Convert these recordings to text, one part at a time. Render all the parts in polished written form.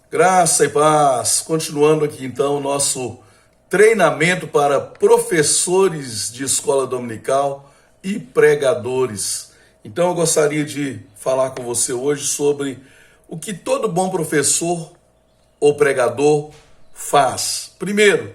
Graça e paz. Continuando aqui então o nosso treinamento para professores de escola dominical e pregadores. Então eu gostaria de falar com você hoje sobre o que todo bom professor ou pregador faz. Primeiro,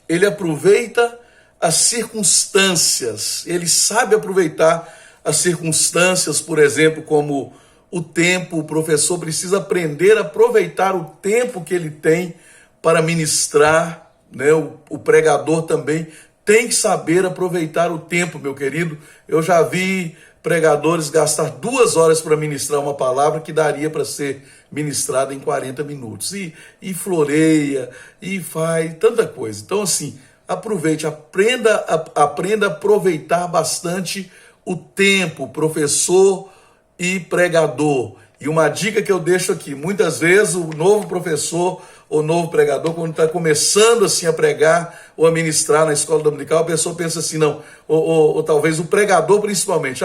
ele aproveita as circunstâncias, ele sabe aproveitar as circunstâncias, por exemplo, como o tempo. O professor precisa aprender a aproveitar o tempo que ele tem para ministrar, né? O pregador também tem que saber aproveitar o tempo, meu querido. Eu já vi pregadores gastar 2 horas para ministrar uma palavra que daria para ser ministrada em 40 minutos. E floreia, e faz tanta coisa. Então, assim, aproveite, aprenda a aproveitar bastante o tempo, professor e pregador. E uma dica que eu deixo aqui: muitas vezes o novo professor ou novo pregador, quando está começando assim a pregar ou a ministrar na escola dominical, a pessoa pensa assim, não, ou talvez o pregador principalmente,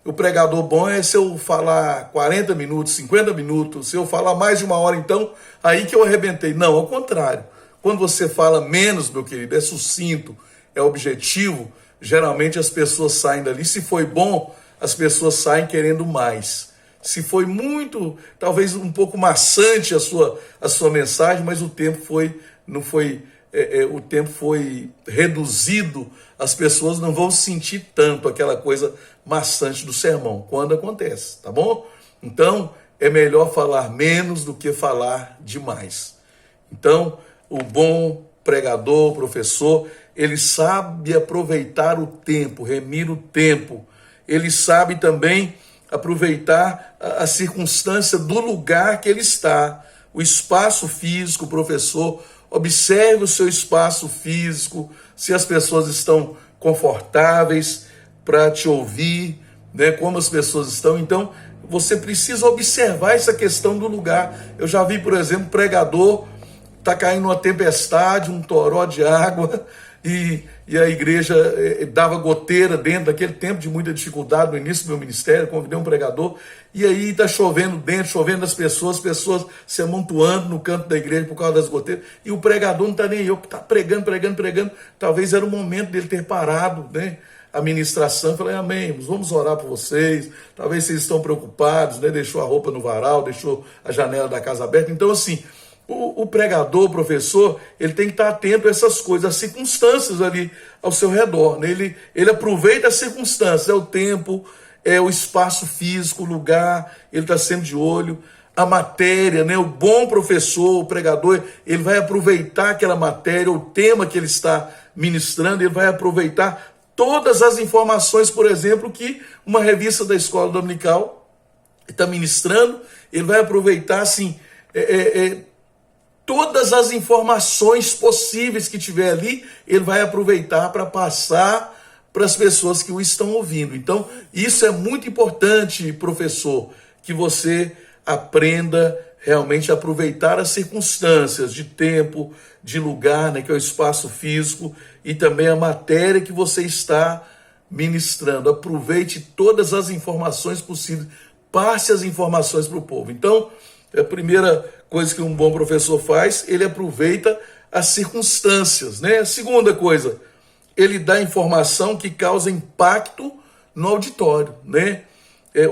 o pregador bom é se eu falar 40 minutos, 50 minutos, se eu falar mais de 1 hora, então, aí que eu arrebentei. Não, ao contrário. Quando você fala menos, meu querido, é sucinto, é objetivo, geralmente as pessoas saem dali. Se foi bom, as pessoas saem querendo mais. Se foi muito, talvez um pouco maçante a sua mensagem, mas o tempo o tempo foi reduzido, as pessoas não vão sentir tanto aquela coisa maçante do sermão, quando acontece, tá bom? Então, é melhor falar menos do que falar demais. Então, o bom pregador, professor, ele sabe aproveitar o tempo, remir o tempo. Ele sabe também aproveitar a circunstância do lugar que ele está, o espaço físico. Professor, observe o seu espaço físico, se as pessoas estão confortáveis para te ouvir, né, como as pessoas estão. Então, você precisa observar essa questão do lugar. Eu já vi, por exemplo, pregador, está caindo uma tempestade, um toró de água, e a igreja dava goteira dentro daquele tempo de muita dificuldade no início do meu ministério. Convidei um pregador, e aí está chovendo dentro, chovendo as pessoas se amontoando no canto da igreja por causa das goteiras, e o pregador não está nem eu, está pregando, talvez era o momento dele ter parado, né, a ministração. Falei, amém, vamos orar por vocês, talvez vocês estão preocupados, né, deixou a roupa no varal, deixou a janela da casa aberta. Então, assim, o pregador, o professor, ele tem que estar atento a essas coisas, as circunstâncias ali ao seu redor, né? Ele aproveita as circunstâncias, é o tempo, é o espaço físico, o lugar, ele está sempre de olho, a matéria, né? O bom professor, o pregador, ele vai aproveitar aquela matéria, o tema que ele está ministrando, ele vai aproveitar todas as informações, por exemplo, que uma revista da escola dominical está ministrando. Ele vai aproveitar, assim, todas as informações possíveis que tiver ali, ele vai aproveitar para passar para as pessoas que o estão ouvindo. Então, isso é muito importante, professor, que você aprenda realmente a aproveitar as circunstâncias de tempo, de lugar, né, que é o espaço físico, e também a matéria que você está ministrando. Aproveite todas as informações possíveis, passe as informações para o povo. Então, a primeira coisa que um bom professor faz, ele aproveita as circunstâncias, né? A segunda coisa, ele dá informação que causa impacto no auditório, né?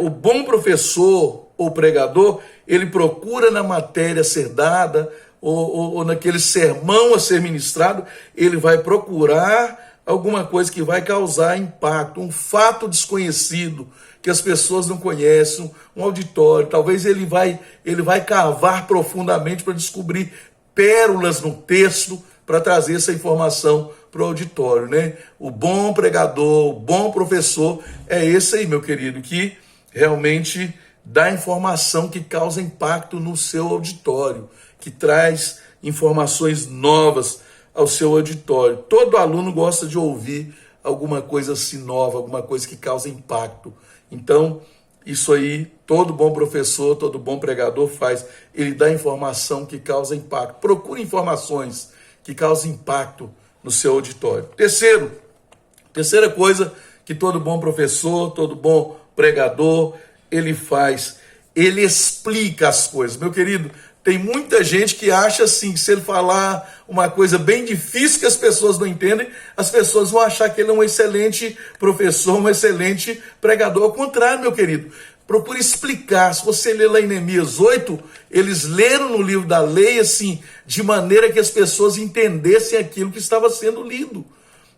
O bom professor ou pregador, ele procura na matéria a ser dada, ou naquele sermão a ser ministrado, ele vai procurar alguma coisa que vai causar impacto, um fato desconhecido, que as pessoas não conhecem, um auditório. Talvez ele vai cavar profundamente para descobrir pérolas no texto, para trazer essa informação para o auditório, né? O bom pregador, o bom professor é esse aí, meu querido, que realmente dá informação que causa impacto no seu auditório, que traz informações novas ao seu auditório. Todo aluno gosta de ouvir alguma coisa assim nova, alguma coisa que causa impacto. Então, isso aí, todo bom professor, todo bom pregador faz. Ele dá informação que causa impacto. Procure informações que causam impacto no seu auditório. Terceira coisa que todo bom professor, todo bom pregador, ele faz. Ele explica as coisas. Meu querido, Tem muita gente que acha assim, que se ele falar uma coisa bem difícil que as pessoas não entendem, as pessoas vão achar que ele é um excelente professor, um excelente pregador. Ao contrário, meu querido, procure explicar. Se você ler lá em Neemias 8, eles leram no livro da lei assim, de maneira que as pessoas entendessem aquilo que estava sendo lido.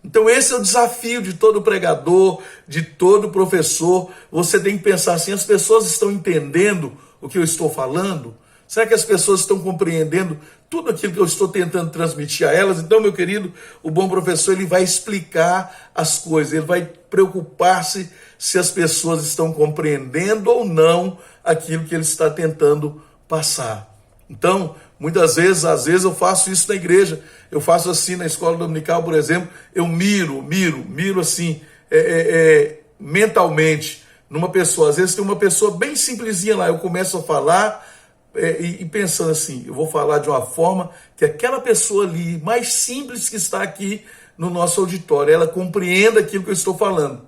Então esse é o desafio de todo pregador, de todo professor. Você tem que pensar assim, as pessoas estão entendendo o que eu estou falando? Será que as pessoas estão compreendendo tudo aquilo que eu estou tentando transmitir a elas? Então, meu querido, o bom professor, ele vai explicar as coisas, ele vai preocupar-se se as pessoas estão compreendendo ou não aquilo que ele está tentando passar. Então, muitas vezes, às vezes eu faço isso na igreja, eu faço assim na escola dominical, por exemplo, eu miro assim, mentalmente, numa pessoa. Às vezes tem uma pessoa bem simplesinha lá, eu começo a falar e pensando assim, eu vou falar de uma forma que aquela pessoa ali, mais simples que está aqui no nosso auditório, ela compreenda aquilo que eu estou falando.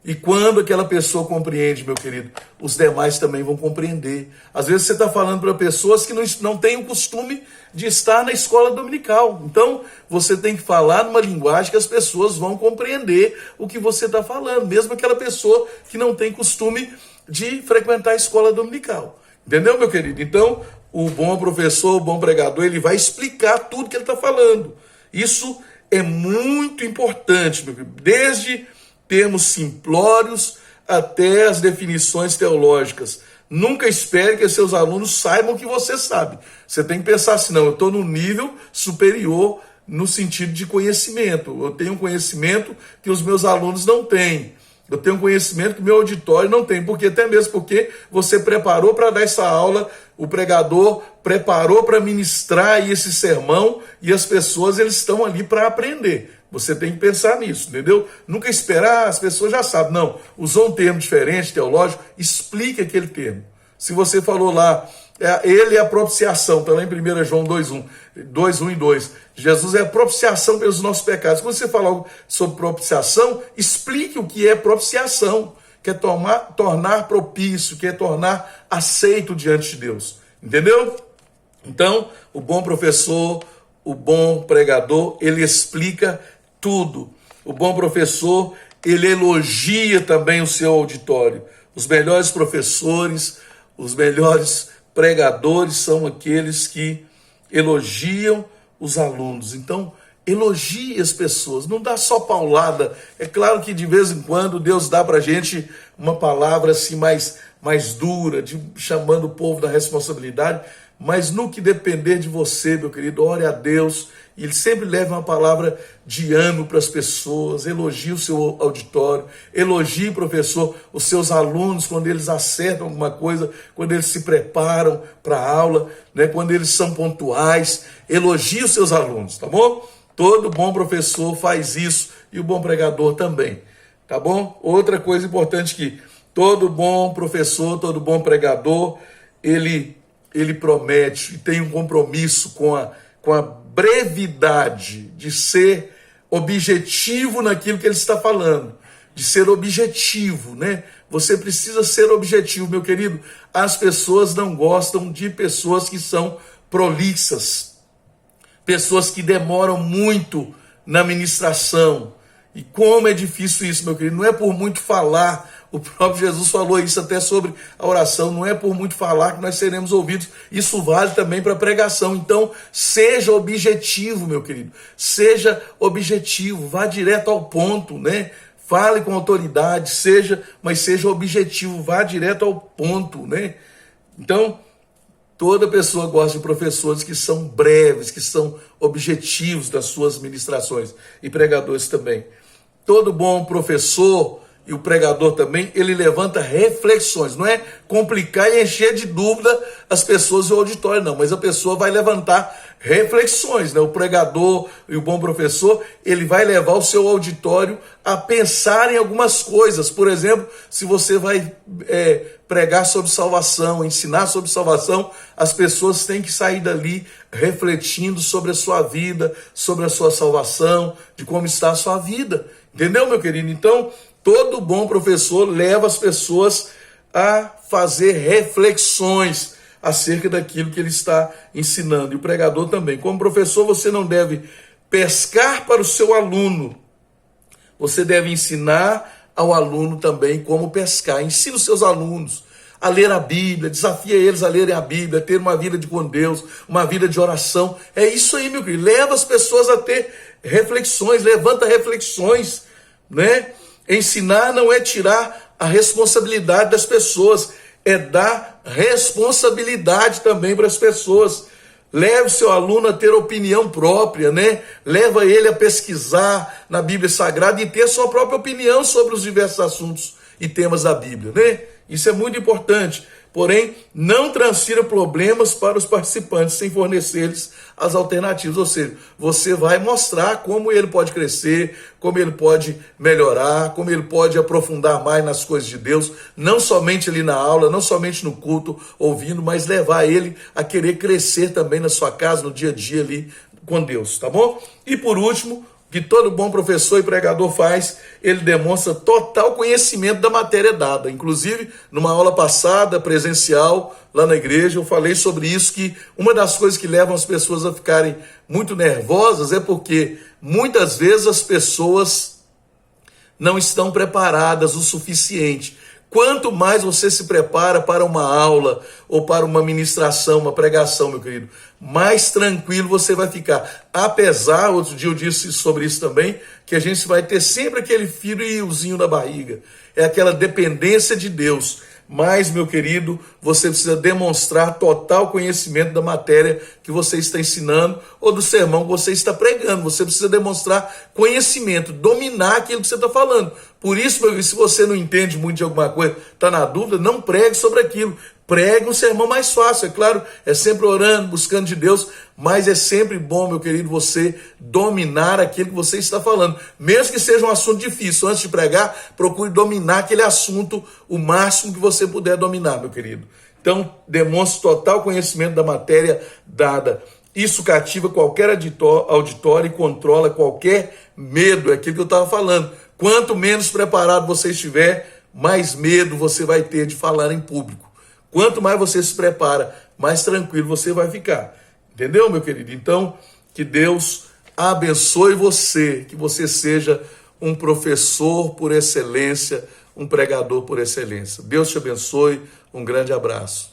E quando aquela pessoa compreende, meu querido, os demais também vão compreender. Às vezes você está falando para pessoas que não têm o costume de estar na escola dominical. Então, você tem que falar numa linguagem que as pessoas vão compreender o que você está falando, mesmo aquela pessoa que não tem costume de frequentar a escola dominical. Entendeu, meu querido? Então, o bom professor, o bom pregador, ele vai explicar tudo que ele está falando. Isso é muito importante, meu querido. Desde termos simplórios até as definições teológicas. Nunca espere que seus alunos saibam o que você sabe. Você tem que pensar assim, não, eu estou num nível superior no sentido de conhecimento. Eu tenho um conhecimento que os meus alunos não têm. Eu tenho um conhecimento que meu auditório não tem. Até mesmo porque você preparou para dar essa aula, o pregador preparou para ministrar esse sermão e as pessoas eles estão ali para aprender. Você tem que pensar nisso, entendeu? Nunca esperar, as pessoas já sabem. Não, usou um termo diferente, teológico, explique aquele termo. Se você falou lá, ele é a propiciação, está lá em 1 João 2:1 e 2. Jesus é a propiciação pelos nossos pecados. Quando você falar sobre propiciação, explique o que é propiciação, que é tornar propício, que é tornar aceito diante de Deus. Entendeu? Então, o bom professor, o bom pregador, ele explica tudo. O bom professor, ele elogia também o seu auditório. Os melhores professores, os melhores pregadores são aqueles que elogiam os alunos. Então, elogie as pessoas, não dá só paulada. É claro que de vez em quando Deus dá para a gente uma palavra assim mais dura, chamando o povo da responsabilidade, mas no que depender de você, meu querido, ore a Deus, e Ele sempre leva uma palavra de ânimo para as pessoas, elogie o seu auditório, elogie, professor, os seus alunos quando eles acertam alguma coisa, quando eles se preparam para a aula, né, quando eles são pontuais, elogie os seus alunos, tá bom? Todo bom professor faz isso e o bom pregador também, tá bom? Outra coisa importante que todo bom professor, todo bom pregador, ele promete e tem um compromisso com a brevidade de ser objetivo naquilo que ele está falando, de ser objetivo, né? Você precisa ser objetivo, meu querido. As pessoas não gostam de pessoas que são prolixas, pessoas que demoram muito na ministração. E como é difícil isso, meu querido. Não é por muito falar. O próprio Jesus falou isso até sobre a oração. Não é por muito falar que nós seremos ouvidos. Isso vale também para a pregação. Então, seja objetivo, meu querido. Seja objetivo. Vá direto ao ponto, né? Fale com autoridade, mas seja objetivo. Vá direto ao ponto, né? Então, toda pessoa gosta de professores que são breves, que são objetivos das suas ministrações. E pregadores também. Todo bom professor e o pregador também, ele levanta reflexões. Não é complicar e encher de dúvida as pessoas e o auditório, não. Mas a pessoa vai levantar reflexões, né? O pregador e o bom professor, ele vai levar o seu auditório a pensar em algumas coisas. Por exemplo, se você vai pregar sobre salvação, ensinar sobre salvação, as pessoas têm que sair dali refletindo sobre a sua vida, sobre a sua salvação, de como está a sua vida. Entendeu, meu querido? Então, todo bom professor leva as pessoas a fazer reflexões, acerca daquilo que ele está ensinando. E o pregador também. Como professor, você não deve pescar para o seu aluno. Você deve ensinar ao aluno também como pescar. Ensina os seus alunos a ler a Bíblia, desafia eles a lerem a Bíblia, a ter uma vida com Deus, uma vida de oração. É isso aí, meu querido. Leva as pessoas a ter reflexões, levanta reflexões, né? Ensinar não é tirar a responsabilidade das pessoas, é dar responsabilidade também para as pessoas. Leve seu aluno a ter opinião própria, né? Leva ele a pesquisar na Bíblia Sagrada e ter sua própria opinião sobre os diversos assuntos e temas da Bíblia, né? Isso é muito importante. Porém, não transfira problemas para os participantes sem fornecer-lhes as alternativas. Ou seja, você vai mostrar como ele pode crescer, como ele pode melhorar, como ele pode aprofundar mais nas coisas de Deus, não somente ali na aula, não somente no culto, ouvindo, mas levar ele a querer crescer também na sua casa, no dia a dia ali com Deus, tá bom? E por último, que todo bom professor e pregador faz, ele demonstra total conhecimento da matéria dada. Inclusive, numa aula passada, presencial, lá na igreja, eu falei sobre isso, que uma das coisas que levam as pessoas a ficarem muito nervosas é porque muitas vezes as pessoas não estão preparadas o suficiente. Quanto mais você se prepara para uma aula ou para uma ministração, uma pregação, meu querido, mais tranquilo você vai ficar. Apesar, outro dia eu disse sobre isso também, que a gente vai ter sempre aquele friozinho na barriga. É aquela dependência de Deus. Mas, meu querido, você precisa demonstrar total conhecimento da matéria que você está ensinando ou do sermão que você está pregando. Você precisa demonstrar conhecimento, dominar aquilo que você está falando. Por isso, meu querido, se você não entende muito de alguma coisa, está na dúvida, não pregue sobre aquilo. Pregue um sermão mais fácil, é claro, é sempre orando, buscando de Deus, mas é sempre bom, meu querido, você dominar aquilo que você está falando. Mesmo que seja um assunto difícil, antes de pregar, procure dominar aquele assunto o máximo que você puder dominar, meu querido. Então, demonstre total conhecimento da matéria dada. Isso cativa qualquer auditório e controla qualquer medo, é aquilo que eu estava falando. Quanto menos preparado você estiver, mais medo você vai ter de falar em público. Quanto mais você se prepara, mais tranquilo você vai ficar. Entendeu, meu querido? Então, que Deus abençoe você, que você seja um professor por excelência, um pregador por excelência. Deus te abençoe, um grande abraço.